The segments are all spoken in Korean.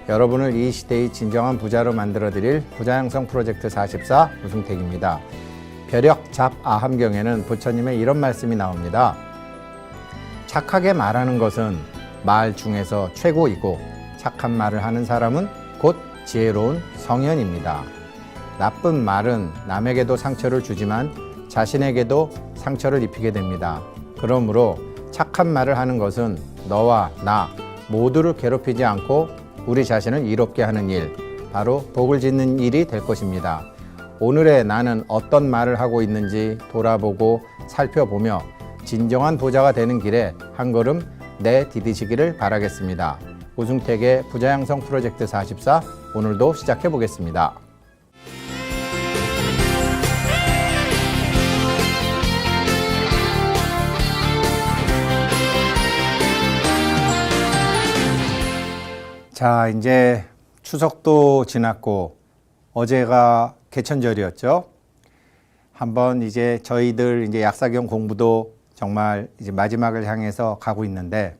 여러분을 이 시대의 진정한 부자로 만들어드릴 부자양성 프로젝트 44 우승택입니다. 벼력잡아함경에는 부처님의 이런 말씀이 나옵니다. 착하게 말하는 것은 말 중에서 최고이고 착한 말을 하는 사람은 곧 지혜로운 성현입니다. 나쁜 말은 남에게도 상처를 주지만 자신에게도 상처를 입히게 됩니다. 그러므로 착한 말을 하는 것은 너와 나 모두를 괴롭히지 않고 우리 자신을 이롭게 하는 일, 바로 복을 짓는 일이 될 것입니다. 오늘의 나는 어떤 말을 하고 있는지 돌아보고 살펴보며 진정한 부자가 되는 길에 한 걸음 내디디시기를 바라겠습니다. 우승택의 부자양성 프로젝트 44, 오늘도 시작해 보겠습니다. 자, 이제 추석도 지났고 어제가 개천절이었죠. 한번 이제 저희들 이제 약사경 공부도 정말 이제 마지막을 향해서 가고 있는데,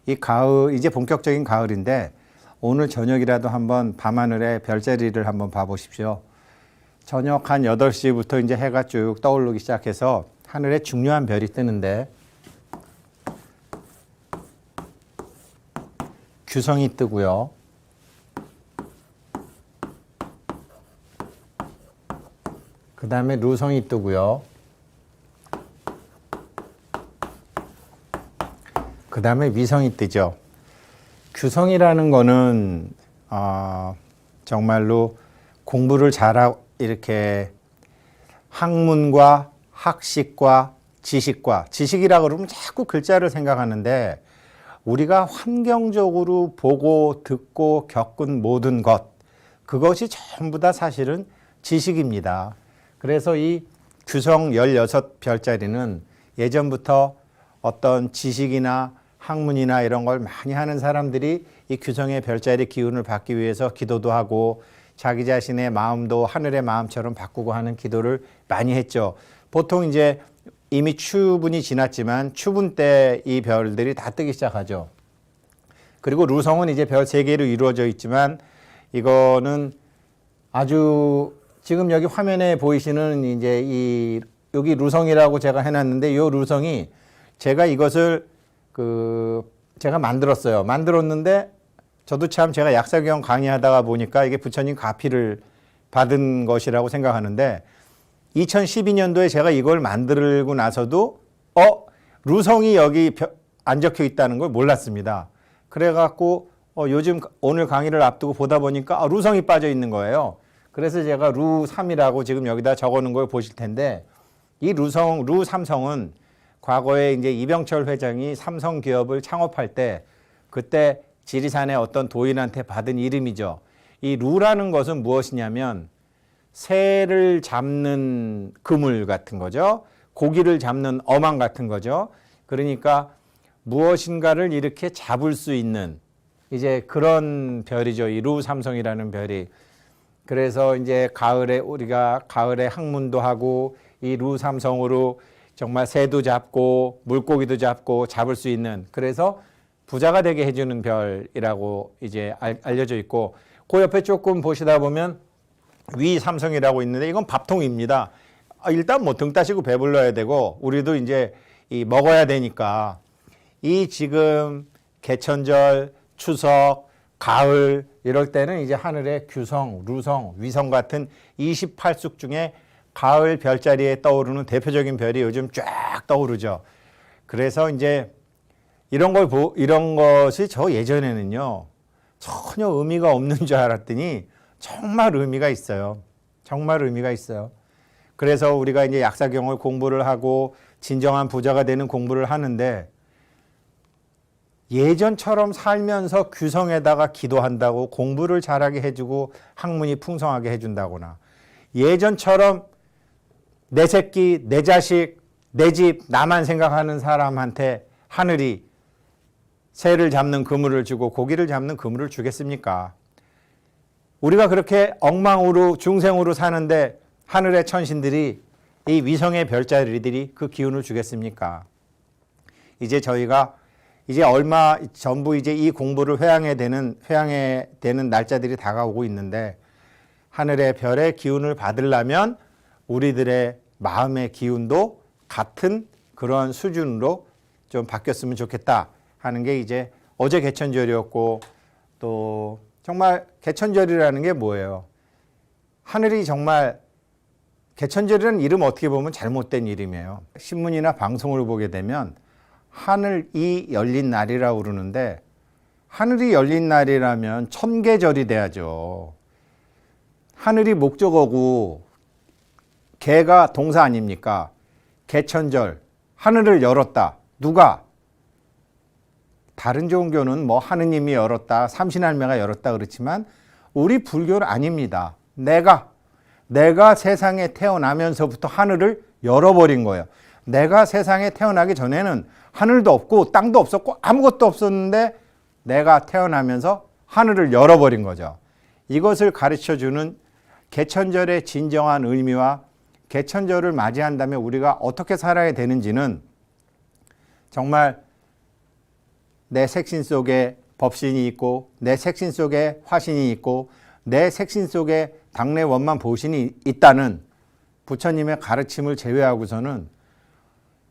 이 가을, 이제 본격적인 가을인데 오늘 저녁이라도 한번 밤하늘의 별자리를 한번 봐보십시오. 저녁 한 8시부터 이제 해가 쭉 떠오르기 시작해서 하늘에 중요한 별이 뜨는데, 규성이 뜨고요. 그 다음에 루성이 뜨고요. 그 다음에 위성이 뜨죠. 규성이라는 거는 정말로 공부를 잘하고 이렇게 학문과 학식과 지식이라고 그러면 자꾸 글자를 생각하는데, 우리가 환경적으로 보고 듣고 겪은 모든 것, 그것이 전부 다 사실은 지식입니다. 그래서 이 규성 16별자리는 예전부터 어떤 지식이나 학문이나 이런 걸 많이 하는 사람들이 이 규성의 별자리 기운을 받기 위해서 기도도 하고 자기 자신의 마음도 하늘의 마음처럼 바꾸고 하는 기도를 많이 했죠. 보통 이제 이미 추분이 지났지만 추분 때 이 별들이 다 뜨기 시작하죠. 그리고 루성은 이제 별 3개로 이루어져 있지만, 이거는 아주 지금 여기 화면에 보이시는 이제 여기 루성이라고 제가 해놨는데, 이 루성이 제가 이것을 제가 만들었어요. 만들었는데 저도 참 제가 약사경 강의하다가 보니까 이게 부처님 가피를 받은 것이라고 생각하는데, 2012년도에 제가 이걸 만들고 나서도 루성이 여기 안 적혀 있다는 걸 몰랐습니다. 그래갖고 요즘 오늘 강의를 앞두고 보다 보니까 루성이 빠져 있는 거예요. 그래서 제가 루3이라고 지금 여기다 적어놓은 걸 보실 텐데, 이 루3성은 과거에 이제 이병철 회장이 삼성 기업을 창업할 때 그때 지리산의 어떤 도인한테 받은 이름이죠. 이 루라는 것은 무엇이냐면 새를 잡는 그물 같은 거죠. 고기를 잡는 어망 같은 거죠. 그러니까 무엇인가를 이렇게 잡을 수 있는 이제 그런 별이죠. 이 루3성이라는 별이. 그래서 이제 우리가 가을에 학문도 하고 이 루3성으로 정말 새도 잡고 물고기도 잡고 잡을 수 있는, 그래서 부자가 되게 해주는 별이라고 이제 알려져 있고, 그 옆에 조금 보시다 보면 위삼성이라고 있는데 이건 밥통입니다. 일단 뭐 등 따시고 배불러야 되고 우리도 이제 먹어야 되니까, 이 지금 개천절, 추석, 가을 이럴 때는 이제 하늘에 규성, 루성, 위성 같은 28宿중에 가을 별자리에 떠오르는 대표적인 별이 요즘 쫙 떠오르죠. 그래서 이제 이런 것이 저 예전에는요 전혀 의미가 없는 줄 알았더니 정말 의미가 있어요. 정말 의미가 있어요. 그래서 우리가 이제 약사경을 공부를 하고 진정한 부자가 되는 공부를 하는데, 예전처럼 살면서 규성에다가 기도한다고 공부를 잘하게 해주고 학문이 풍성하게 해준다거나, 예전처럼 내 새끼, 내 자식, 내 집, 나만 생각하는 사람한테 하늘이 새를 잡는 그물을 주고 고기를 잡는 그물을 주겠습니까? 우리가 그렇게 엉망으로 중생으로 사는데 하늘의 천신들이, 이 위성의 별자리들이 그 기운을 주겠습니까? 이제 저희가 이제 얼마 전부 이제 이 공부를 회양해야 되는 날짜들이 다가오고 있는데, 하늘의 별의 기운을 받으려면 우리들의 마음의 기운도 같은 그런 수준으로 좀 바뀌었으면 좋겠다 하는 게 이제 어제 개천절이었고, 또 정말 개천절이라는 게 뭐예요? 하늘이 정말, 개천절이라는 이름 어떻게 보면 잘못된 이름이에요. 신문이나 방송을 보게 되면 하늘이 열린 날이라고 그러는데, 하늘이 열린 날이라면 천개절이 돼야죠. 하늘이 목적어고 개가 동사 아닙니까? 개천절, 하늘을 열었다. 누가? 다른 종교는 뭐 하느님이 열었다, 삼신할매가 열었다 그렇지만 우리 불교는 아닙니다. 내가 세상에 태어나면서부터 하늘을 열어버린 거예요. 내가 세상에 태어나기 전에는 하늘도 없고 땅도 없었고 아무것도 없었는데 내가 태어나면서 하늘을 열어버린 거죠. 이것을 가르쳐주는 개천절의 진정한 의미와 개천절을 맞이한다면 우리가 어떻게 살아야 되는지는 정말 내 색신 속에 법신이 있고, 내 색신 속에 화신이 있고, 내 색신 속에 당내 원만 보신이 있다는 부처님의 가르침을 제외하고서는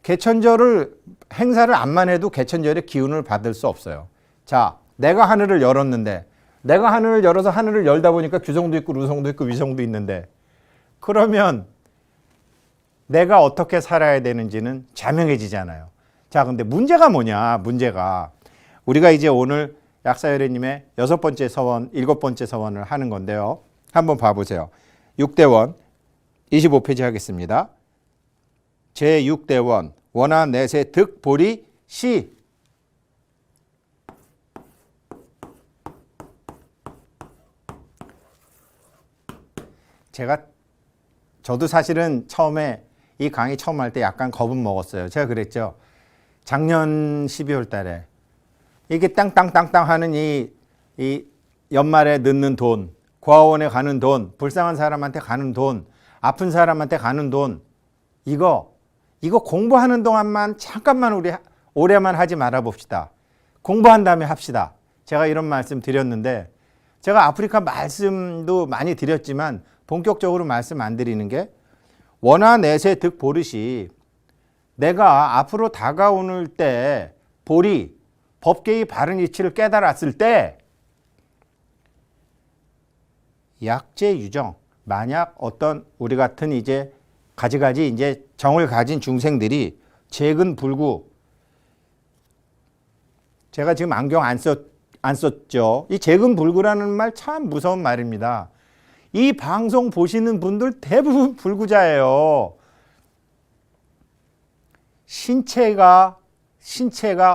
개천절을 행사를 안만 해도 개천절의 기운을 받을 수 없어요. 자, 내가 하늘을 열었는데, 내가 하늘을 열어서 하늘을 열다 보니까 규성도 있고 루성도 있고 위성도 있는데, 그러면 내가 어떻게 살아야 되는지는 자명해지잖아요. 자, 근데 문제가 뭐냐? 문제가 우리가 이제 오늘 약사열애님의 6번째 서원, 7번째 서원을 하는 건데요. 한번 봐보세요. 6대원 25페이지 하겠습니다. 제6대원 원하 내세 득보리 시. 저도 사실은 처음에 이 강의 처음 할 때 약간 겁은 먹었어요. 제가 그랬죠. 작년 12월 달에 이게 땅땅땅땅 하는 이 연말에 넣는 돈, 고아원에 가는 돈, 불쌍한 사람한테 가는 돈, 아픈 사람한테 가는 돈, 이거 공부하는 동안만 잠깐만 우리 오래만 하지 말아 봅시다. 공부한 다음에 합시다. 제가 이런 말씀 드렸는데, 제가 아프리카 말씀도 많이 드렸지만 본격적으로 말씀 안 드리는 게, 원하 내세 득 보릇이 내가 앞으로 다가오는 때 보리, 법계의 바른 이치를 깨달았을 때 약재 유정, 만약 어떤 우리 같은 이제 가지가지 이제 정을 가진 중생들이 재근불구, 제가 지금 안경 안 썼죠. 이 재근불구라는 말 참 무서운 말입니다. 이 방송 보시는 분들 대부분 불구자예요. 신체가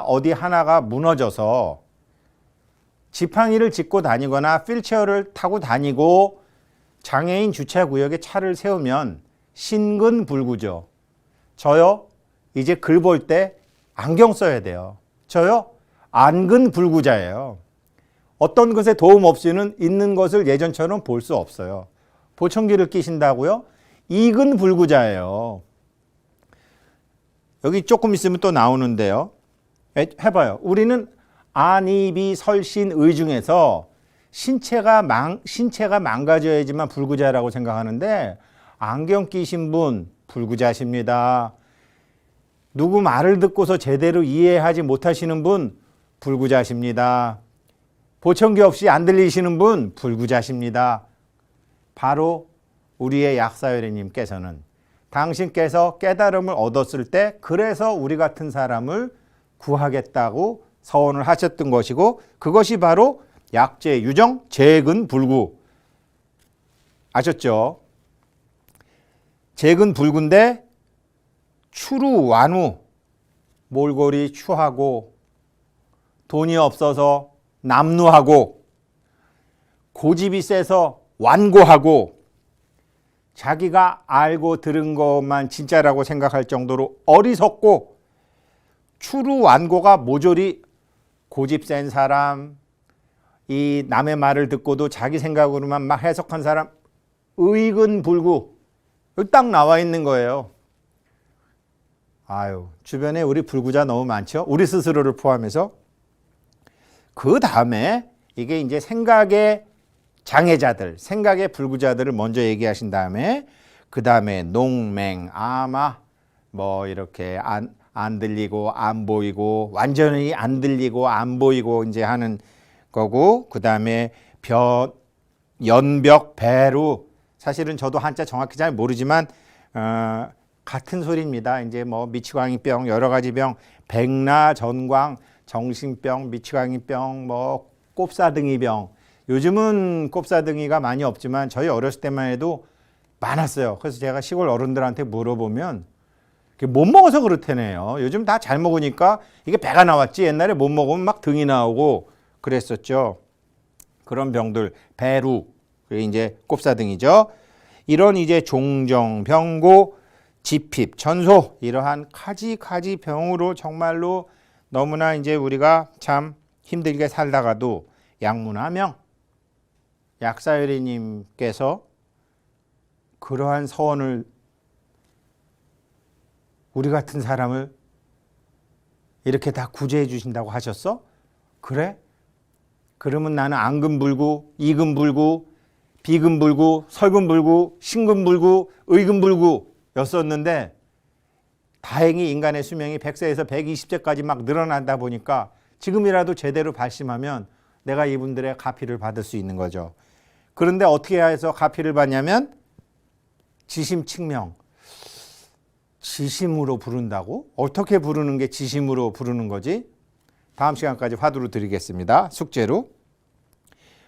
어디 하나가 무너져서 지팡이를 짚고 다니거나 휠체어를 타고 다니고 장애인 주차구역에 차를 세우면 신근불구죠. 저요, 이제 글 볼 때 안경 써야 돼요. 저요, 안근불구자예요. 어떤 것에 도움 없이는 있는 것을 예전처럼 볼 수 없어요. 보청기를 끼신다고요? 이근불구자예요. 여기 조금 있으면 또 나오는데요. 해봐요. 우리는 안이비설신의 중에서 신체가 망가져야지만 불구자라고 생각하는데, 안경 끼신 분 불구자십니다. 누구 말을 듣고서 제대로 이해하지 못하시는 분 불구자십니다. 보청기 없이 안 들리시는 분 불구자십니다. 바로 우리의 약사열애님께서는 당신께서 깨달음을 얻었을 때 그래서 우리 같은 사람을 구하겠다고 서원을 하셨던 것이고, 그것이 바로 약재 유정 재근불구. 아셨죠? 재근불구인데 추루완우, 몰골이 추하고 돈이 없어서 남루하고 고집이 세서 완고하고 자기가 알고 들은 것만 진짜라고 생각할 정도로 어리석고, 추루완고가 모조리 고집 센 사람, 이 남의 말을 듣고도 자기 생각으로만 막 해석한 사람, 의근불구, 딱 나와 있는 거예요. 아유, 주변에 우리 불구자 너무 많죠? 우리 스스로를 포함해서. 그 다음에 이게 이제 생각의 장애자들, 생각의 불구자들을 먼저 얘기하신 다음에 그 다음에 농맹, 아마 뭐 이렇게 안 들리고 안 보이고 완전히 안 들리고 안 보이고 이제 하는 거고, 그 다음에 연벽, 배루. 사실은 저도 한자 정확히 잘 모르지만 같은 소리입니다. 이제 뭐 미치광이병, 여러 가지 병, 백나, 전광, 정신병, 미치광이병, 뭐 꼽사등이병. 요즘은 꼽사등이가 많이 없지만 저희 어렸을 때만 해도 많았어요. 그래서 제가 시골 어른들한테 물어보면 못 먹어서 그렇다네요. 요즘 다 잘 먹으니까 이게 배가 나왔지, 옛날에 못 먹으면 막 등이 나오고 그랬었죠. 그런 병들, 배루, 그게 이제 꼽사등이죠. 이런 이제 종정, 병고, 지핍, 전소, 이러한 가지 병으로 정말로 너무나 이제 우리가 참 힘들게 살다가도 양문화명, 약사열이님께서 그러한 서원을, 우리 같은 사람을 이렇게 다 구제해 주신다고 하셨어? 그래? 그러면 나는 앙금불구, 이금불구, 비금불구, 설금불구, 신금불구, 의금불구였었는데 다행히 인간의 수명이 100세에서 120세까지 막 늘어난다 보니까 지금이라도 제대로 발심하면 내가 이분들의 가피를 받을 수 있는 거죠. 그런데 어떻게 해서 가피를 받냐면 지심칙명. 지심으로 부른다고? 어떻게 부르는 게 지심으로 부르는 거지? 다음 시간까지 화두로 드리겠습니다. 숙제로.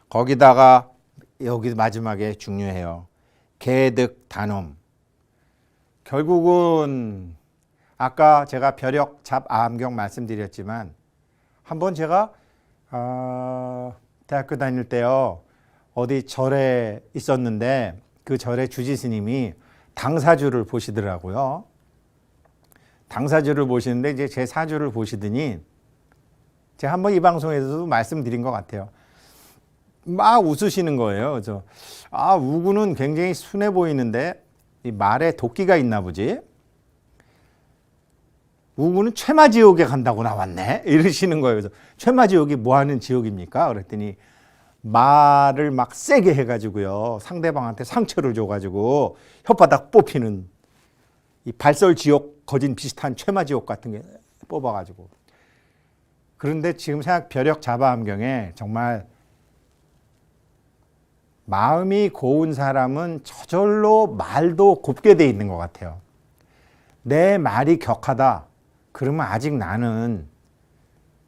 거기다가 여기 마지막에 중요해요. 개득 단엄. 결국은 아까 제가 벼력 잡암경 말씀드렸지만 한번 제가 대학교 다닐 때요, 어디 절에 있었는데 그 절의 주지 스님이 당사주를 보시더라고요. 당사주를 보시는데 이제 제 사주를 보시더니 제가 한번 이 방송에서도 말씀드린 것 같아요. 막 웃으시는 거예요. 그래서 우구는 굉장히 순해 보이는데 이 말에 도끼가 있나 보지. 우구는 최마지옥에 간다고 나왔네, 이러시는 거예요. 그래서 최마지옥이 뭐 하는 지옥입니까? 그랬더니 말을 막 세게 해가지고요, 상대방한테 상처를 줘가지고 혓바닥 뽑히는 이 발설지옥 거진 비슷한 최마지옥 같은 게 뽑아가지고. 그런데 지금 생각 벼력 잡아암경에 정말 마음이 고운 사람은 저절로 말도 곱게 돼 있는 것 같아요. 내 말이 격하다, 그러면 아직 나는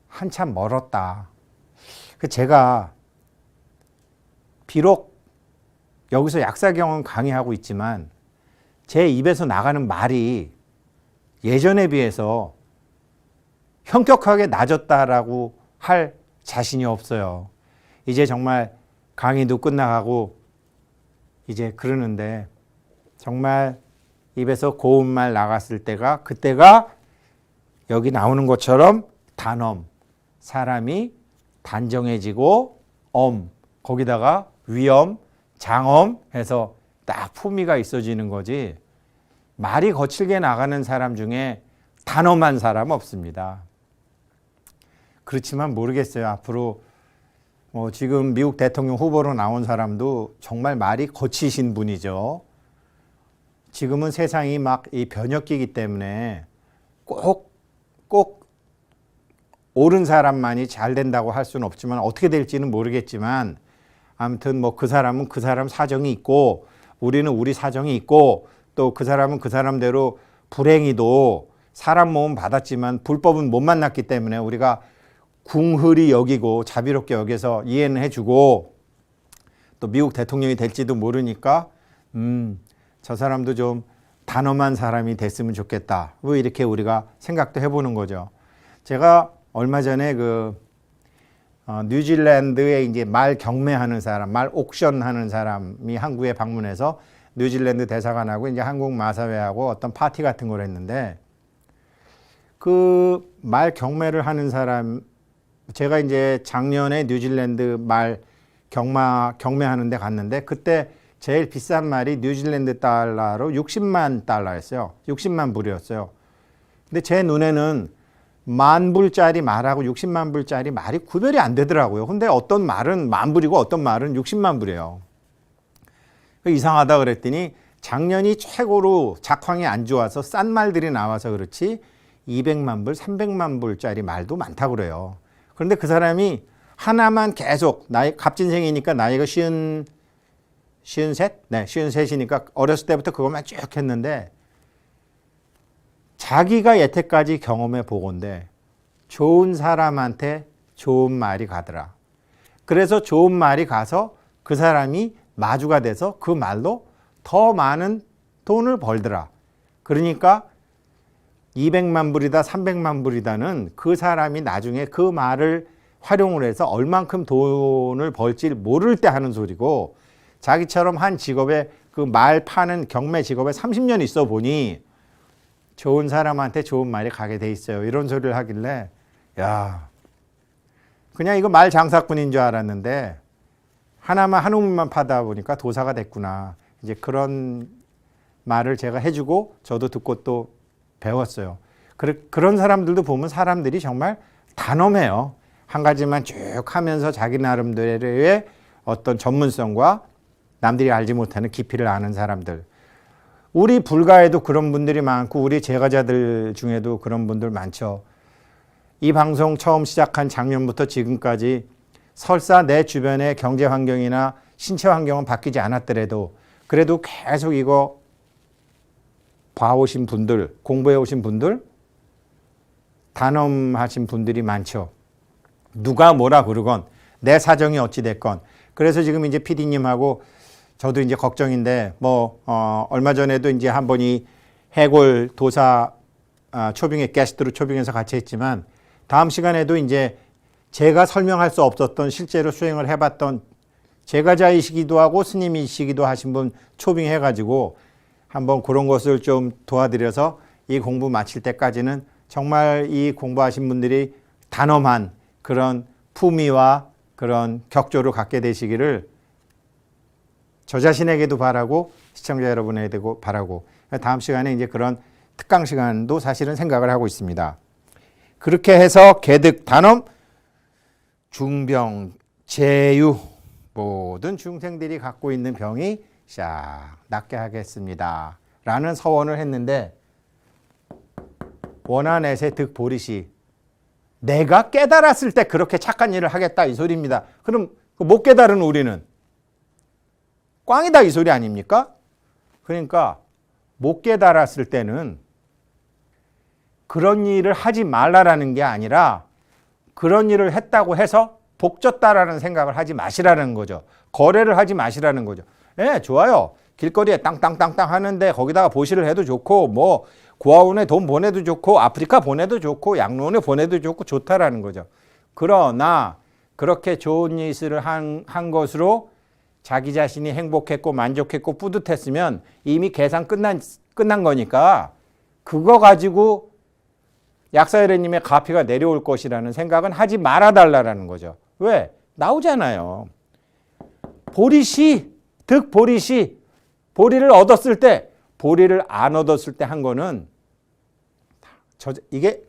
한참 멀었다. 제가 비록 여기서 약사경은 강의하고 있지만 제 입에서 나가는 말이 예전에 비해서 현격하게 낮았다라고 할 자신이 없어요. 이제 정말 강의도 끝나가고 이제 그러는데 정말 입에서 고운 말 나갔을 때가, 그때가 여기 나오는 것처럼 단엄, 사람이 단정해지고 거기다가 위엄, 장엄 해서 딱 품위가 있어지는 거지, 말이 거칠게 나가는 사람 중에 단엄한 사람 없습니다. 그렇지만 모르겠어요. 앞으로 지금 미국 대통령 후보로 나온 사람도 정말 말이 거치신 분이죠. 지금은 세상이 막 이 변혁기이기 때문에 꼭 옳은 사람만이 잘 된다고 할 수는 없지만, 어떻게 될지는 모르겠지만 아무튼 뭐 그 사람은 그 사람 사정이 있고 우리는 우리 사정이 있고, 또 그 사람은 그 사람대로 불행히도 사람 모험 받았지만 불법은 못 만났기 때문에 우리가 궁흐리 여기고 자비롭게 여겨서 이해는 해주고, 또 미국 대통령이 될지도 모르니까 저 사람도 좀 단엄한 사람이 됐으면 좋겠다, 뭐 이렇게 우리가 생각도 해보는 거죠. 제가 얼마 전에 뉴질랜드에 이제 말 경매하는 사람, 말 옥션 하는 사람이 한국에 방문해서 뉴질랜드 대사관하고 이제 한국 마사회하고 어떤 파티 같은 걸 했는데, 그 말 경매를 하는 사람, 제가 이제 작년에 뉴질랜드 말 경매하는 데 갔는데, 그때 제일 비싼 말이 뉴질랜드 달러로 60만 달러였어요. 60만 불이었어요. 근데 제 눈에는 10,000불짜리 말하고 60만 불짜리 말이 구별이 안 되더라고요. 근데 어떤 말은 10,000불이고 어떤 말은 60만 불이에요. 이상하다 그랬더니 작년이 최고로 작황이 안 좋아서 싼 말들이 나와서 그렇지 200만 불, 300만 불짜리 말도 많다고 그래요. 그런데 그 사람이 하나만 계속 나이 갑진생이니까 나이가 53? 네, 53이니까 어렸을 때부터 그것만 쭉 했는데 자기가 여태까지 경험해 보건대 좋은 사람한테 좋은 말이 가더라. 그래서 좋은 말이 가서 그 사람이 마주가 돼서 그 말로 더 많은 돈을 벌더라. 그러니까 200만 불이다 300만 불이다는 그 사람이 나중에 그 말을 활용을 해서 얼만큼 돈을 벌지 모를 때 하는 소리고, 자기처럼 한 직업에 그 말 파는 경매 직업에 30년 있어 보니 좋은 사람한테 좋은 말이 가게 돼 있어요. 이런 소리를 하길래 야, 그냥 이거 말 장사꾼인 줄 알았는데 하나만 한 우물만 파다 보니까 도사가 됐구나. 이제 그런 말을 제가 해주고 저도 듣고 또 배웠어요. 그런 사람들도 보면 사람들이 정말 단엄해요. 한 가지만 쭉 하면서 자기 나름대로의 어떤 전문성과 남들이 알지 못하는 깊이를 아는 사람들. 우리 불가에도 그런 분들이 많고 우리 제가자들 중에도 그런 분들 많죠. 이 방송 처음 시작한 작년부터 지금까지 설사 내 주변의 경제 환경이나 신체 환경은 바뀌지 않았더라도 그래도 계속 이거 봐오신 분들, 공부해 오신 분들, 단엄하신 분들이 많죠. 누가 뭐라 그러건 내 사정이 어찌 됐건. 그래서 지금 이제 PD님하고 저도 이제 걱정인데 얼마 전에도 이제 한 번이 해골 도사 초빙에 게스트로 초빙해서 같이 했지만 다음 시간에도 이제 제가 설명할 수 없었던 실제로 수행을 해봤던 제가자이시기도 하고 스님이시기도 하신 분 초빙해가지고 한번 그런 것을 좀 도와드려서 이 공부 마칠 때까지는 정말 이 공부하신 분들이 단엄한 그런 품위와 그런 격조를 갖게 되시기를 저 자신에게도 바라고 시청자 여러분에게도 바라고, 다음 시간에 이제 그런 특강 시간도 사실은 생각을 하고 있습니다. 그렇게 해서 개득 단엄 중병 제유 모든 중생들이 갖고 있는 병이 싹 낫게 하겠습니다 라는 서원을 했는데, 원하내세 득보리시, 내가 깨달았을 때 그렇게 착한 일을 하겠다 이 소리입니다. 그럼 못 깨달은 우리는 꽝이다 이 소리 아닙니까? 그러니까 못 깨달았을 때는 그런 일을 하지 말라라는 게 아니라 그런 일을 했다고 해서 복졌다라는 생각을 하지 마시라는 거죠. 거래를 하지 마시라는 거죠. 예, 좋아요. 길거리에 땅땅땅땅 하는데 거기다가 보시를 해도 좋고 뭐 고아원에 돈 보내도 좋고 아프리카 보내도 좋고 양로원에 보내도 좋고 좋다라는 거죠. 그러나 그렇게 좋은 일을 한 것으로 자기 자신이 행복했고 만족했고 뿌듯했으면 이미 계산 끝난 거니까 그거 가지고 약사열애님의 가피가 내려올 것이라는 생각은 하지 말아달라는 거죠. 왜? 나오잖아요. 보리시, 득보리시, 보리를 얻었을 때, 보리를 안 얻었을 때 한 거는 이게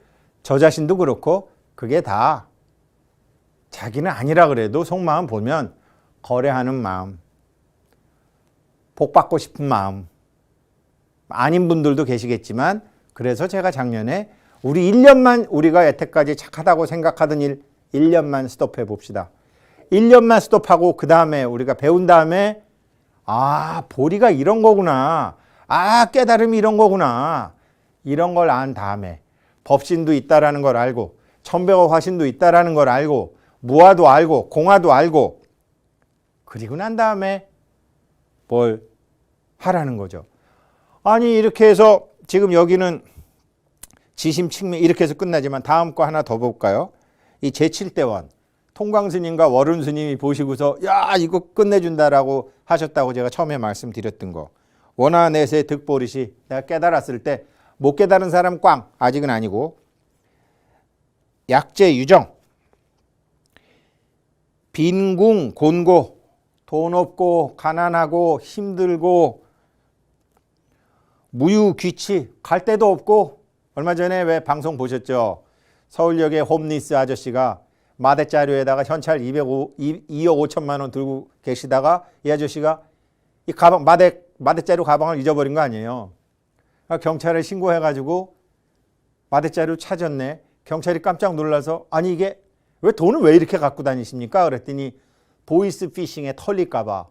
저 자신도 그렇고 그게 다 자기는 아니라 그래도 속마음 보면 거래하는 마음, 복 받고 싶은 마음, 아닌 분들도 계시겠지만, 그래서 제가 작년에 우리 1년만 우리가 여태까지 착하다고 생각하던 일 1년만 스톱해 봅시다. 1년만 스톱하고 그 다음에 우리가 배운 다음에 보리가 이런 거구나. 깨달음이 이런 거구나. 이런 걸 안 다음에 법신도 있다라는 걸 알고 천백억 화신도 있다라는 걸 알고 무화도 알고 공화도 알고 그리고 난 다음에 뭘 하라는 거죠. 아니 이렇게 해서 지금 여기는 지심칙명 이렇게 해서 끝나지만 다음 거 하나 더 볼까요? 이 제7대원 통광스님과 월운스님이 보시고서 야 이거 끝내준다라고 하셨다고 제가 처음에 말씀드렸던 거. 원하내세 득보리시, 내가 깨달았을 때 못 깨달은 사람 꽝, 아직은 아니고. 약재 유정, 빈궁 곤고, 돈 없고 가난하고 힘들고 무유귀치, 갈 데도 없고 얼마 전에 왜 방송 보셨죠? 서울역의 홈리스 아저씨가 마대자루에다가 현찰 2억 5천만 원 들고 계시다가 이 아저씨가 이 가방 마대자루 가방을 잊어버린 거 아니에요. 경찰에 신고해가지고 마대자루 찾았네. 경찰이 깜짝 놀라서 아니 이게 왜 돈을 왜 이렇게 갖고 다니십니까? 그랬더니 보이스 피싱에 털릴까봐.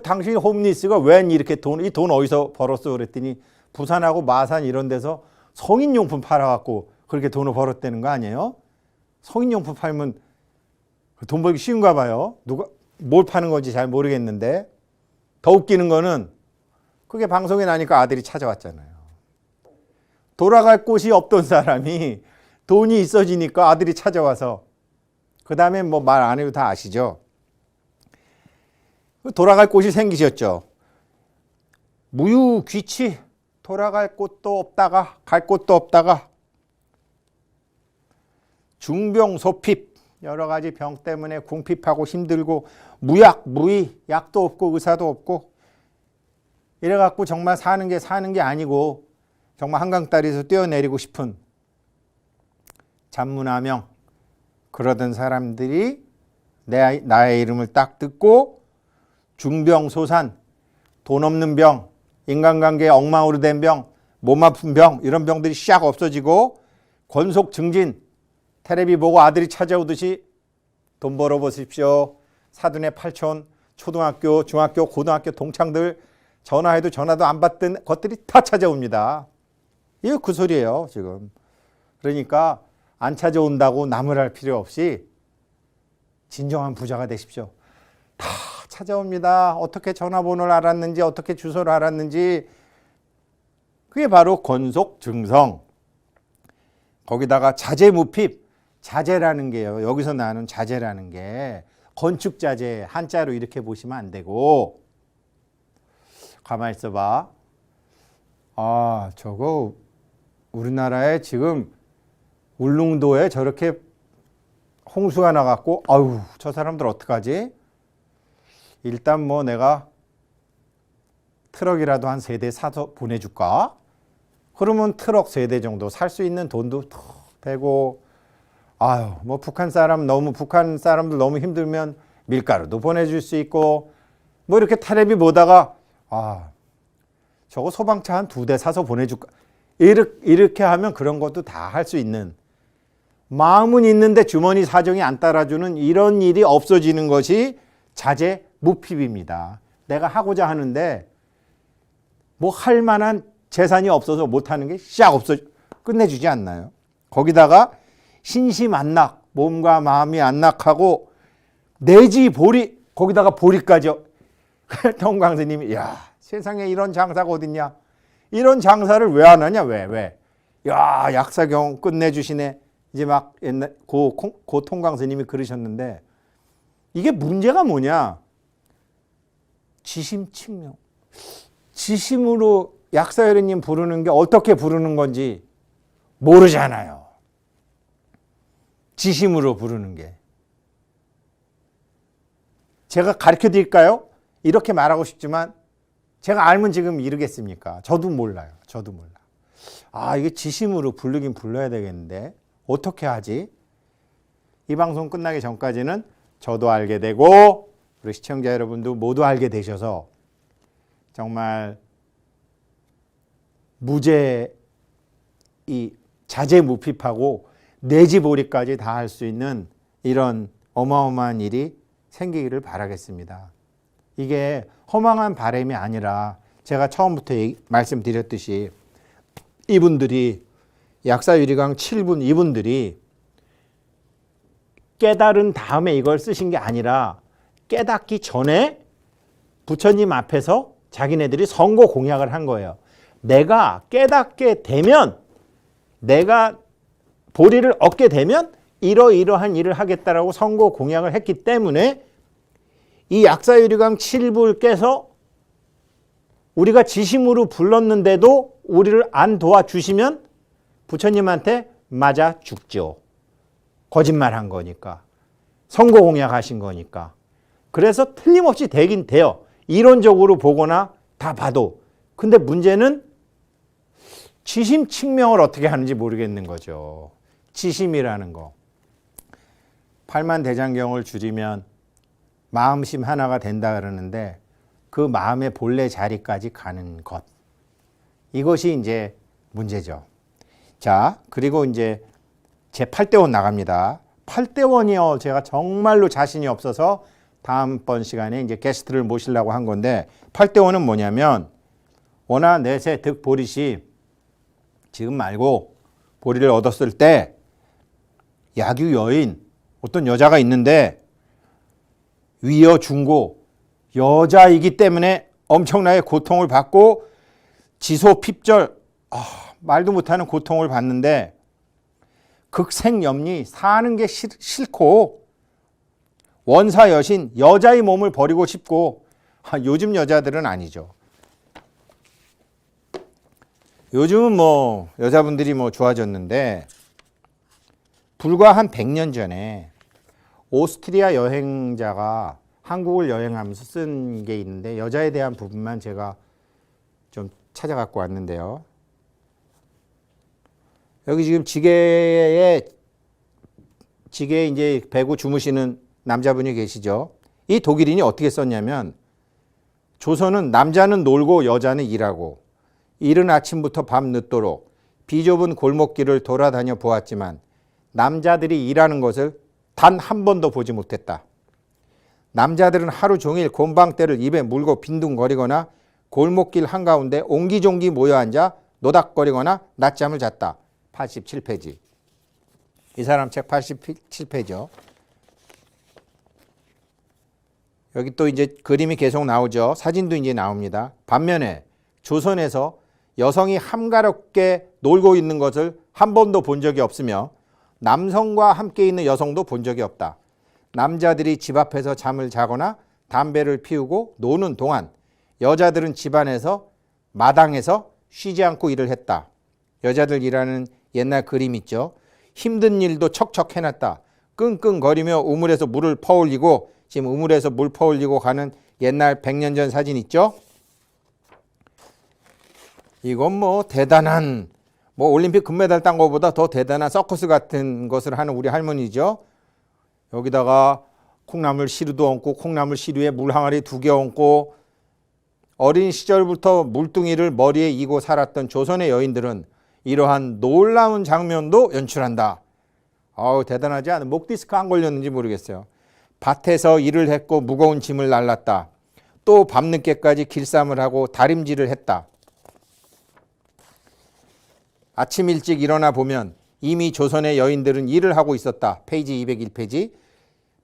당신이 홈리스가 웬 이렇게 이 돈 어디서 벌었어? 그랬더니 부산하고 마산 이런 데서 성인용품 팔아갖고 그렇게 돈을 벌었다는 거 아니에요? 성인용품 팔면 돈 벌기 쉬운가 봐요. 누가 뭘 파는 건지 잘 모르겠는데 더 웃기는 거는 그게 방송에 나니까 아들이 찾아왔잖아요. 돌아갈 곳이 없던 사람이 돈이 있어지니까 아들이 찾아와서 그 다음에 뭐 말 안 해도 다 아시죠? 돌아갈 곳이 생기셨죠. 무유귀취 돌아갈 곳도 없다가 갈 곳도 없다가 중병소핍 여러 가지 병 때문에 궁핍하고 힘들고 무약 무의 약도 없고 의사도 없고 이래갖고 정말 사는 게 아니고 정말 한강다리에서 뛰어내리고 싶은 잔문화명 그러던 사람들이 나의 이름을 딱 듣고 중병소산, 돈 없는 병, 인간관계에 엉망으로 된 병, 몸 아픈 병 이런 병들이 샥 없어지고 권속증진 테레비 보고 아들이 찾아오듯이 돈 벌어보십시오. 사돈의 팔촌, 초등학교, 중학교, 고등학교 동창들 전화해도 전화도 안 받던 것들이 다 찾아옵니다. 이거 그 소리예요 지금. 그러니까 안 찾아온다고 나무랄 필요 없이 진정한 부자가 되십시오. 다 찾아옵니다. 어떻게 전화번호를 알았는지 어떻게 주소를 알았는지 그게 바로 권속증성. 거기다가 자재무핍. 자재라는 게요. 여기서 나는 자재라는 게 건축자재 한자로 이렇게 보시면 안 되고 가만히 있어봐. 아 저거 우리나라에 지금 울릉도에 저렇게 홍수가 나갖고 아유 저 사람들 어떡하지? 일단 뭐 내가 트럭이라도 한 3대 사서 보내줄까? 그러면 트럭 3대 정도 살 수 있는 돈도 더 되고 아유 뭐 북한 사람들 너무 힘들면 밀가루도 보내줄 수 있고 뭐 이렇게 텔레비 보다가 아 저거 소방차 한 2대 사서 보내줄까? 이렇게 하면 그런 것도 다 할 수 있는 마음은 있는데 주머니 사정이 안 따라주는 이런 일이 없어지는 것이 자재무핍입니다. 내가 하고자 하는데 뭐 할 만한 재산이 없어서 못하는 게 싹 끝내주지 않나요? 거기다가 신심안락, 몸과 마음이 안락하고 내지보리, 거기다가 보리까지. 통광스님이 야 세상에 이런 장사가 어딨냐? 이런 장사를 왜 안 하냐? 왜? 야 약사경 끝내주시네. 이제 막 옛날 고 통광스님이 그러셨는데 이게 문제가 뭐냐? 지심칭명. 지심으로 약사여리님 부르는 게 어떻게 부르는 건지 모르잖아요. 지심으로 부르는 게. 제가 가르쳐 드릴까요? 이렇게 말하고 싶지만 제가 알면 지금 이르겠습니까? 저도 몰라요. 아 이게 지심으로 부르긴 불러야 되겠는데 어떻게 하지? 이 방송 끝나기 전까지는 저도 알게 되고 우리 시청자 여러분도 모두 알게 되셔서 정말 자재무핍하고 내지보리까지 다 할 수 있는 이런 어마어마한 일이 생기기를 바라겠습니다. 이게 허망한 바람이 아니라 제가 처음부터 말씀드렸듯이 이분들이 약사유리강 7분 이분들이 깨달은 다음에 이걸 쓰신 게 아니라 깨닫기 전에 부처님 앞에서 자기네들이 선고 공약을 한 거예요. 내가 깨닫게 되면 내가 보리를 얻게 되면 이러이러한 일을 하겠다라고 선고 공약을 했기 때문에 이 약사유리강 7부를 깨서 우리가 지심으로 불렀는데도 우리를 안 도와주시면 부처님한테 맞아 죽죠. 거짓말한 거니까. 선고 공약하신 거니까. 그래서 틀림없이 되긴 돼요. 이론적으로 보거나 다 봐도. 근데 문제는 지심 칙명을 어떻게 하는지 모르겠는 거죠. 지심이라는 거. 팔만대장경을 줄이면 마음심 하나가 된다 그러는데 그 마음의 본래 자리까지 가는 것. 이것이 이제 문제죠. 자, 그리고 이제 제 8대원 나갑니다. 8대원이요. 제가 정말로 자신이 없어서 다음번 시간에 이제 게스트를 모시려고 한 건데 8대원은 뭐냐면 원하 내세 득 보릿이 지금 말고 보리를 얻었을 때 야규 여인 어떤 여자가 있는데 위여 중고 여자이기 때문에 엄청나게 고통을 받고 지소 핍절 말도 못하는 고통을 받는데 극생염리 사는 게 싫고 원사 여신 여자의 몸을 버리고 싶고 요즘 여자들은 아니죠. 요즘은 뭐 여자분들이 뭐 좋아졌는데 불과 한 100년 전에 오스트리아 여행자가 한국을 여행하면서 쓴 게 있는데 여자에 대한 부분만 제가 좀 찾아갖고 왔는데요. 여기 지금 지게에 이제 베고 주무시는 남자분이 계시죠. 이 독일인이 어떻게 썼냐면 조선은 남자는 놀고 여자는 일하고 이른 아침부터 밤 늦도록 비좁은 골목길을 돌아다녀 보았지만 남자들이 일하는 것을 단 한 번도 보지 못했다. 남자들은 하루 종일 곰방대를 입에 물고 빈둥거리거나 골목길 한가운데 옹기종기 모여 앉아 노닥거리거나 낮잠을 잤다. 87페이지. 이 사람 책 87페이지요. 여기 또 이제 그림이 계속 나오죠. 사진도 이제 나옵니다. 반면에 조선에서 여성이 함가롭게 놀고 있는 것을 한 번도 본 적이 없으며 남성과 함께 있는 여성도 본 적이 없다. 남자들이 집 앞에서 잠을 자거나 담배를 피우고 노는 동안 여자들은 집안에서 마당에서 쉬지 않고 일을 했다. 여자들 일하는 옛날 그림 있죠. 힘든 일도 척척 해놨다. 끙끙거리며 우물에서 물을 퍼올리고 지금 우물에서 물 퍼올리고 가는 옛날 100년 전 사진 있죠. 이건 뭐 대단한 뭐 올림픽 금메달 딴 것보다 더 대단한 서커스 같은 것을 하는 우리 할머니죠. 여기다가 콩나물 시루도 얹고 콩나물 시루에 물 항아리 2개 얹고 어린 시절부터 물뚱이를 머리에 이고 살았던 조선의 여인들은 이러한 놀라운 장면도 연출한다. 아우 대단하지 않아? 목 디스크 안 걸렸는지 모르겠어요. 밭에서 일을 했고 무거운 짐을 날랐다. 또 밤늦게까지 길쌈을 하고 다림질을 했다. 아침 일찍 일어나 보면 이미 조선의 여인들은 일을 하고 있었다. 페이지 201페이지.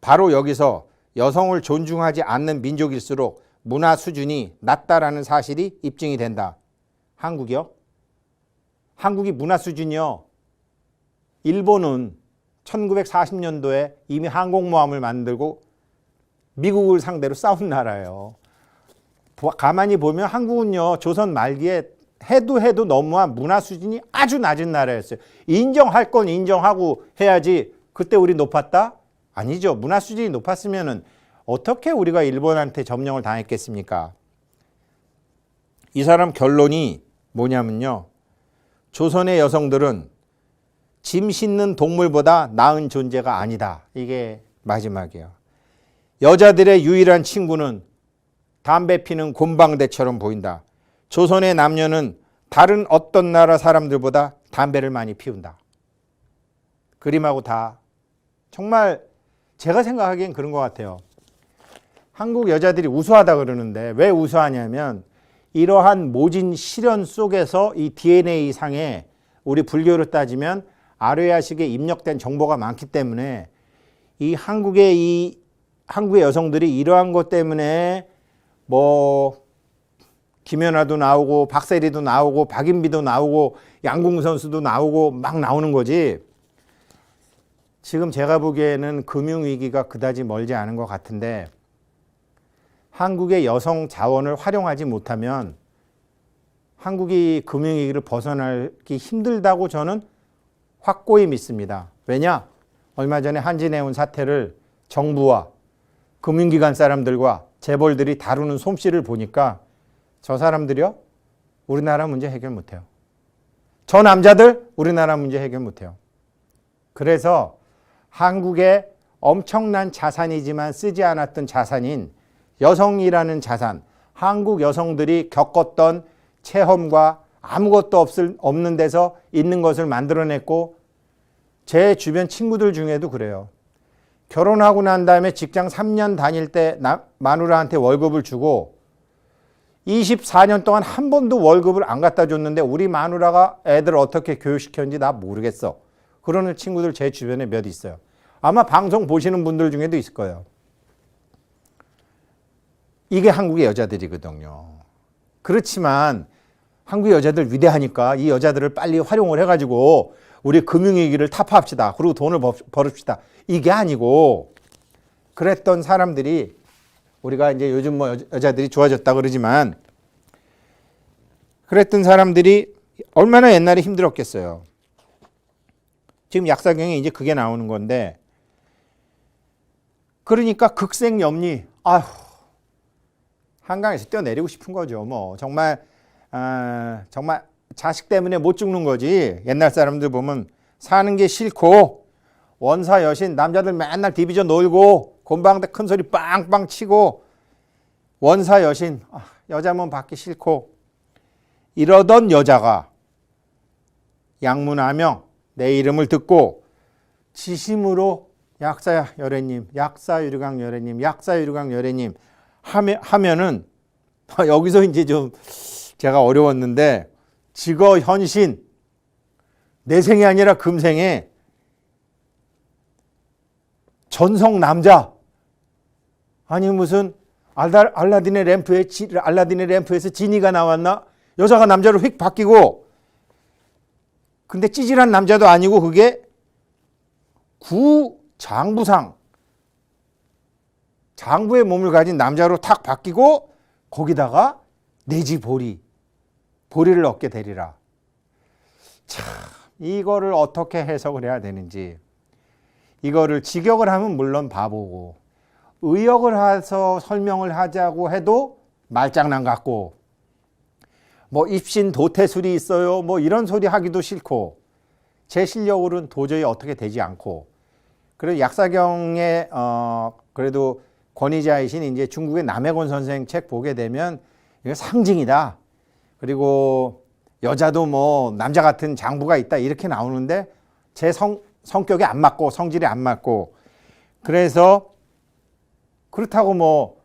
바로 여기서 여성을 존중하지 않는 민족일수록 문화 수준이 낮다라는 사실이 입증이 된다. 한국이요? 한국이 문화 수준이요. 일본은 1940년도에 이미 항공모함을 만들고 미국을 상대로 싸운 나라예요. 가만히 보면 한국은요. 조선 말기에 해도 너무한 문화 수준이 아주 낮은 나라였어요. 인정할 건 인정하고 해야지. 그때 우리 높았다? 아니죠. 문화 수준이 높았으면 어떻게 우리가 일본한테 점령을 당했겠습니까? 이 사람 결론이 뭐냐면요. 조선의 여성들은 짐 싣는 동물보다 나은 존재가 아니다. 이게 마지막이에요. 여자들의 유일한 친구는 담배 피는 곰방대처럼 보인다. 조선의 남녀는 다른 어떤 나라 사람들보다 담배를 많이 피운다. 그림하고 다 정말 제가 생각하기엔 그런 것 같아요. 한국 여자들이 우수하다 그러는데 왜 우수하냐면 이러한 모진 시련 속에서 이 DNA 상에 우리 불교로 따지면 아뢰야식에 입력된 정보가 많기 때문에 이 한국의 여성들이 이러한 것 때문에 뭐 김연아도 나오고 박세리도 나오고 박인비도 나오고 양궁 선수도 나오고 막 나오는 거지. 지금 제가 보기에는 금융위기가 그다지 멀지 않은 것 같은데 한국의 여성 자원을 활용하지 못하면 한국이 금융위기를 벗어나기 힘들다고 저는 확고히 믿습니다. 왜냐? 얼마 전에 한진해운 사태를 정부와 금융기관 사람들과 재벌들이 다루는 솜씨를 보니까 저 사람들이요? 우리나라 문제 해결 못해요. 저 남자들 우리나라 문제 해결 못해요. 그래서 한국의 엄청난 자산이지만 쓰지 않았던 자산인 여성이라는 자산, 한국 여성들이 겪었던 체험과 아무것도 없는 데서 있는 것을 만들어냈고, 제 주변 친구들 중에도 그래요. 결혼하고 난 다음에 직장 3년 다닐 때 마누라한테 월급을 주고 24년 동안 한 번도 월급을 안 갖다 줬는데 우리 마누라가 애들 어떻게 교육시켰는지 나 모르겠어. 그러는 친구들 제 주변에 몇 있어요. 아마 방송 보시는 분들 중에도 있을 거예요. 이게 한국의 여자들이거든요. 그렇지만 한국 여자들 위대하니까 이 여자들을 빨리 활용을 해가지고 우리 금융위기를 타파합시다. 그리고 돈을 벌읍시다. 이게 아니고, 그랬던 사람들이, 우리가 이제 요즘 뭐 여자들이 좋아졌다 그러지만, 그랬던 사람들이 얼마나 옛날에 힘들었겠어요. 지금 약사경에 이제 그게 나오는 건데, 그러니까 극생염리, 아휴, 한강에서 뛰어내리고 싶은 거죠. 뭐 정말 정말 자식 때문에 못 죽는 거지. 옛날 사람들 보면 사는 게 싫고, 원사 여신 남자들 맨날 디비전 놀고 곤방대 큰 소리 빵빵 치고, 원사 여신 여자 몸 받기 싫고 이러던 여자가 양문하며 내 이름을 듣고 지심으로 약사 여래님, 약사 유리강 여래님, 약사 유리강 여래님 하면은 여기서 이제 좀 제가 어려웠는데, 직어 현신, 내생이 아니라 금생에 전성 남자, 아니 무슨 알라딘의 램프에서 지니가 나왔나? 여자가 남자로 휙 바뀌고, 근데 찌질한 남자도 아니고 그게 구장부상, 장부의 몸을 가진 남자로 탁 바뀌고, 거기다가 보리를 얻게 되리라. 참, 이거를 어떻게 해석을 해야 되는지, 이거를 직역을 하면 물론 바보고, 의역을 해서 설명을 하자고 해도 말장난 같고, 뭐 입신 도태술이 있어요, 뭐 이런 소리 하기도 싫고, 제 실력으로는 도저히 어떻게 되지 않고, 그래서 약사경의 그래도 권위자이신 이제 중국의 남해권 선생 책 보게 되면 이거 상징이다. 그리고 여자도 뭐 남자 같은 장부가 있다 이렇게 나오는데, 제 성격에 안 맞고 성질에 안 맞고, 그래서 그렇다고 뭐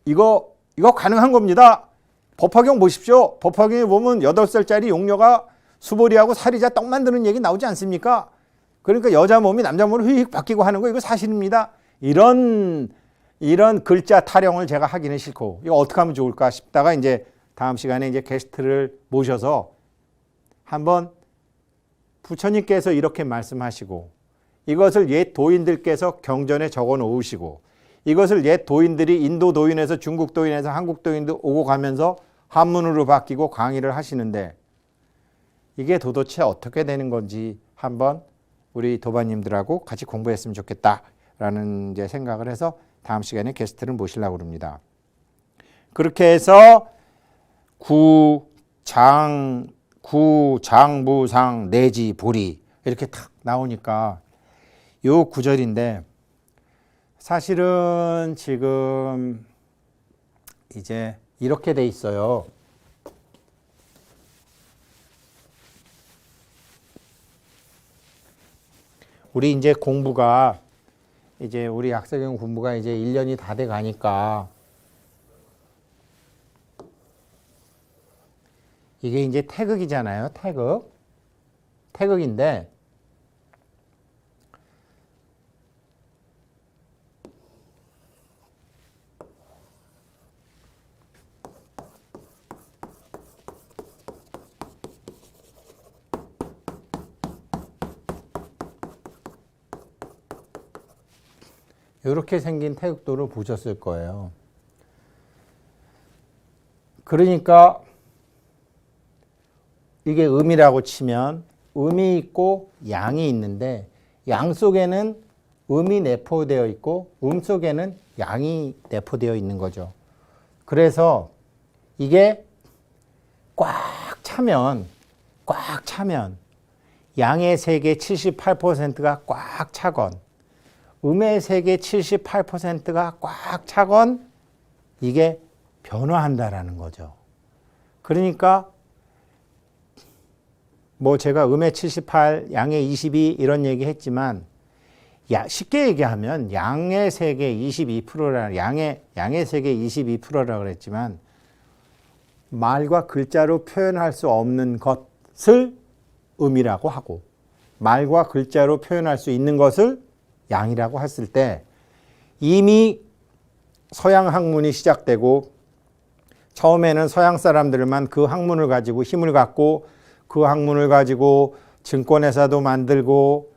이거 가능한 겁니다. 법화경 보십시오. 법화경에 보면 8살짜리 용녀가 수보리하고 사리자 떡 만드는 얘기 나오지 않습니까? 그러니까 여자 몸이 남자 몸으로 휙 바뀌고 하는 거 이거 사실입니다. 이런 글자 타령을 제가 하기는 싫고, 이거 어떻게 하면 좋을까 싶다가 이제 다음 시간에 이제 게스트를 모셔서 한번 부처님께서 이렇게 말씀하시고, 이것을 옛 도인들께서 경전에 적어 놓으시고, 이것을 옛 도인들이 인도 도인에서 중국 도인에서 한국 도인도 오고 가면서 한문으로 바뀌고 강의를 하시는데, 이게 도대체 어떻게 되는 건지 한번 우리 도반님들하고 같이 공부했으면 좋겠다라는 이제 생각을 해서 다음 시간에 게스트를 모시려고 합니다. 그렇게 해서 구장부상 내지 보리 이렇게 탁 나오니까 요 구절인데, 사실은 지금 이제 이렇게 돼 있어요. 우리 이제 공부가 이제 우리 약사경 공부가 이제 1년이 다 돼 가니까 이게 이제 태극이잖아요. 태극인데, 이렇게 생긴 태극도를 보셨을 거예요. 그러니까 이게 음이라고 치면 음이 있고 양이 있는데, 양 속에는 음이 내포되어 있고 음 속에는 양이 내포되어 있는 거죠. 그래서 이게 꽉 차면 꽉 차면 양의 세계 78%가 꽉 차건 음의 세계 78%가 꽉 차건 이게 변화한다라는 거죠. 그러니까 뭐 제가 음의 78, 양의 22 이런 얘기 했지만 쉽게 얘기하면 양의 세계 22%라 양의 세계 22%라 그랬지만 말과 글자로 표현할 수 없는 것을 음이라고 하고 말과 글자로 표현할 수 있는 것을 양이라고 했을 때 이미 서양 학문이 시작되고 처음에는 서양 사람들만 그 학문을 가지고 힘을 갖고 그 학문을 가지고 증권회사도 만들고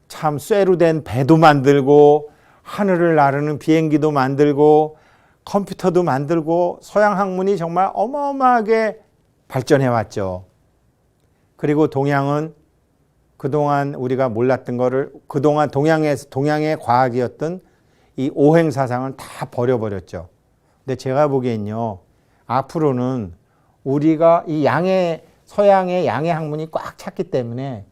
참 쇠로 된 배도 만들고 하늘을 나르는 비행기도 만들고 컴퓨터도 만들고 서양 학문이 정말 어마어마하게 발전해 왔죠. 그리고 동양은 그동안 우리가 몰랐던 거를 그동안 동양의 과학이었던 이 오행사상을 다 버려버렸죠. 근데 제가 보기엔요. 앞으로는 우리가 이 서양의 양의 학문이 꽉 찼기 때문에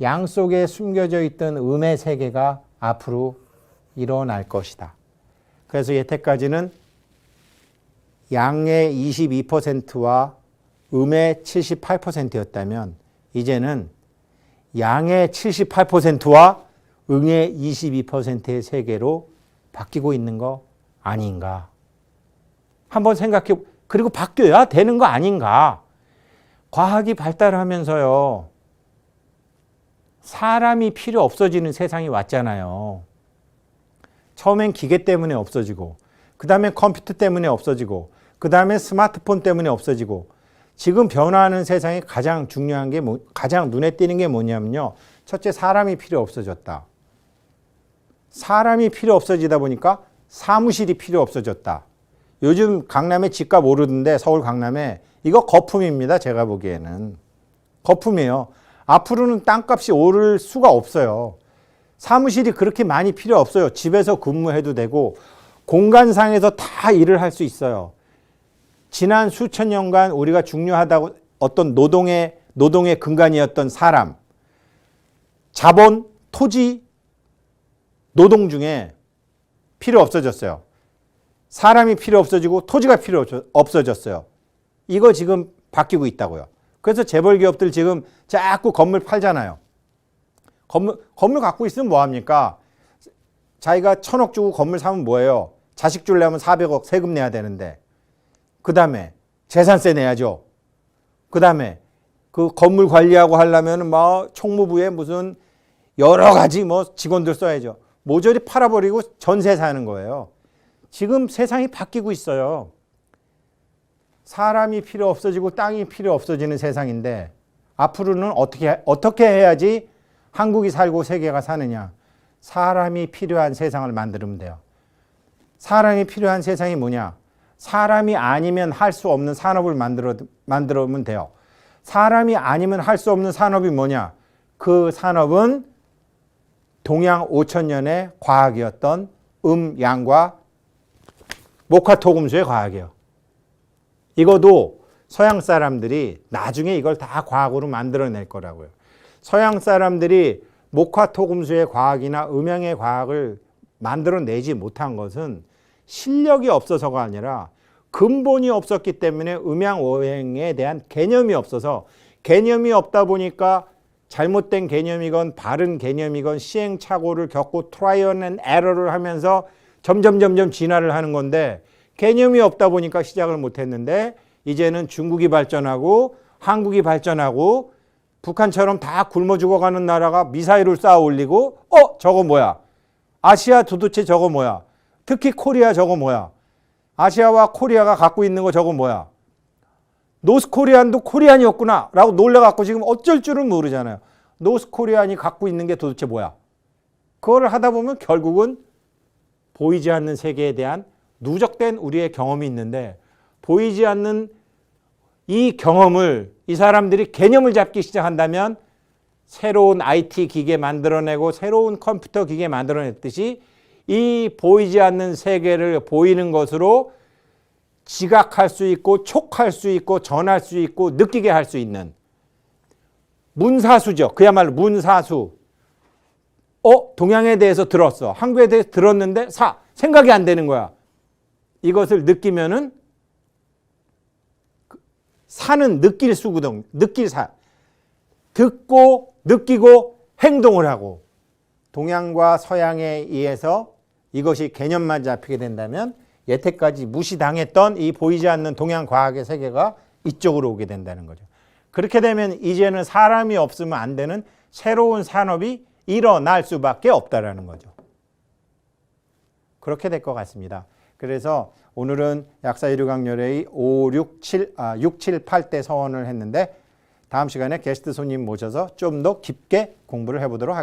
양 속에 숨겨져 있던 음의 세계가 앞으로 일어날 것이다. 그래서 여태까지는 양의 22%와 음의 78%였다면 이제는 양의 78%와 음의 22%의 세계로 바뀌고 있는 거 아닌가. 한번 생각해, 그리고 바뀌어야 되는 거 아닌가. 과학이 발달하면서요. 사람이 필요 없어지는 세상이 왔잖아요. 처음엔 기계 때문에 없어지고 그 다음에 컴퓨터 때문에 없어지고 그 다음에 스마트폰 때문에 없어지고 지금 변화하는 세상에 가장 중요한 게 가장 눈에 띄는 게 뭐냐면요. 첫째, 사람이 필요 없어졌다. 사람이 필요 없어지다 보니까 사무실이 필요 없어졌다. 요즘 강남에 집값 오르던데 서울 강남에 이거 거품입니다. 제가 보기에는. 거품이에요. 앞으로는 땅값이 오를 수가 없어요. 사무실이 그렇게 많이 필요 없어요. 집에서 근무해도 되고 공간상에서 다 일을 할 수 있어요. 지난 수천 년간 우리가 중요하다고 어떤 노동의 근간이었던 사람, 자본, 토지, 노동 중에 필요 없어졌어요. 사람이 필요 없어지고 토지가 필요 없어졌어요. 이거 지금 바뀌고 있다고요. 그래서 재벌 기업들 지금 자꾸 건물 팔잖아요. 건물 갖고 있으면 뭐합니까? 자기가 1,000억 주고 건물 사면 뭐예요? 자식 주려면 400억 세금 내야 되는데 그 다음에 재산세 내야죠. 그 다음에 그 건물 관리하고 하려면 뭐 총무부에 무슨 여러 가지 뭐 직원들 써야죠. 모조리 팔아버리고 전세 사는 거예요. 지금 세상이 바뀌고 있어요. 사람이 필요 없어지고 땅이 필요 없어지는 세상인데 앞으로는 어떻게 해야지 한국이 살고 세계가 사느냐. 사람이 필요한 세상을 만들면 돼요. 사람이 필요한 세상이 뭐냐. 사람이 아니면 할 수 없는 산업을 만들면 돼요. 사람이 아니면 할 수 없는 산업이 뭐냐. 그 산업은 동양 5,000년의 과학이었던 양과 목화토금수의 과학이에요. 이것도 서양 사람들이 나중에 이걸 다 과학으로 만들어낼 거라고요. 서양 사람들이 목화토금수의 과학이나 음양의 과학을 만들어내지 못한 것은 실력이 없어서가 아니라 근본이 없었기 때문에 음양오행에 대한 개념이 없어서 개념이 없다 보니까 잘못된 개념이건 바른 개념이건 시행착오를 겪고 트라이얼 앤 에러를 하면서 점점 진화를 하는 건데 개념이 없다 보니까 시작을 못했는데 이제는 중국이 발전하고 한국이 발전하고 북한처럼 다 굶어 죽어가는 나라가 미사일을 쌓아 올리고 저거 뭐야? 아시아 도대체 저거 뭐야? 특히 코리아 저거 뭐야? 아시아와 코리아가 갖고 있는 거 저거 뭐야? 노스코리안도 코리안이었구나 라고 놀래갖고 지금 어쩔 줄은 모르잖아요. 노스코리안이 갖고 있는 게 도대체 뭐야? 그거를 하다 보면 결국은 보이지 않는 세계에 대한 누적된 우리의 경험이 있는데 보이지 않는 이 경험을 이 사람들이 개념을 잡기 시작한다면 새로운 IT 기계 만들어내고 새로운 컴퓨터 기계 만들어냈듯이 이 보이지 않는 세계를 보이는 것으로 지각할 수 있고 촉할 수 있고 전할 수 있고 느끼게 할 수 있는 문사수죠. 그야말로 문사수. 동양에 대해서 들었어. 한국에 대해서 들었는데 생각이 안 되는 거야. 이것을 느끼면은 사는 느낄 수거든. 느낄 사. 듣고 느끼고 행동을 하고 동양과 서양에 의해서 이것이 개념만 잡히게 된다면 여태까지 무시당했던 이 보이지 않는 동양 과학의 세계가 이쪽으로 오게 된다는 거죠. 그렇게 되면 이제는 사람이 없으면 안 되는 새로운 산업이 일어날 수밖에 없다라는 거죠. 그렇게 될 것 같습니다. 그래서 오늘은 약사이류강렬의 6, 7, 8대 서원을 했는데 다음 시간에 게스트 손님 모셔서 좀 더 깊게 공부를 해보도록 하겠습니다.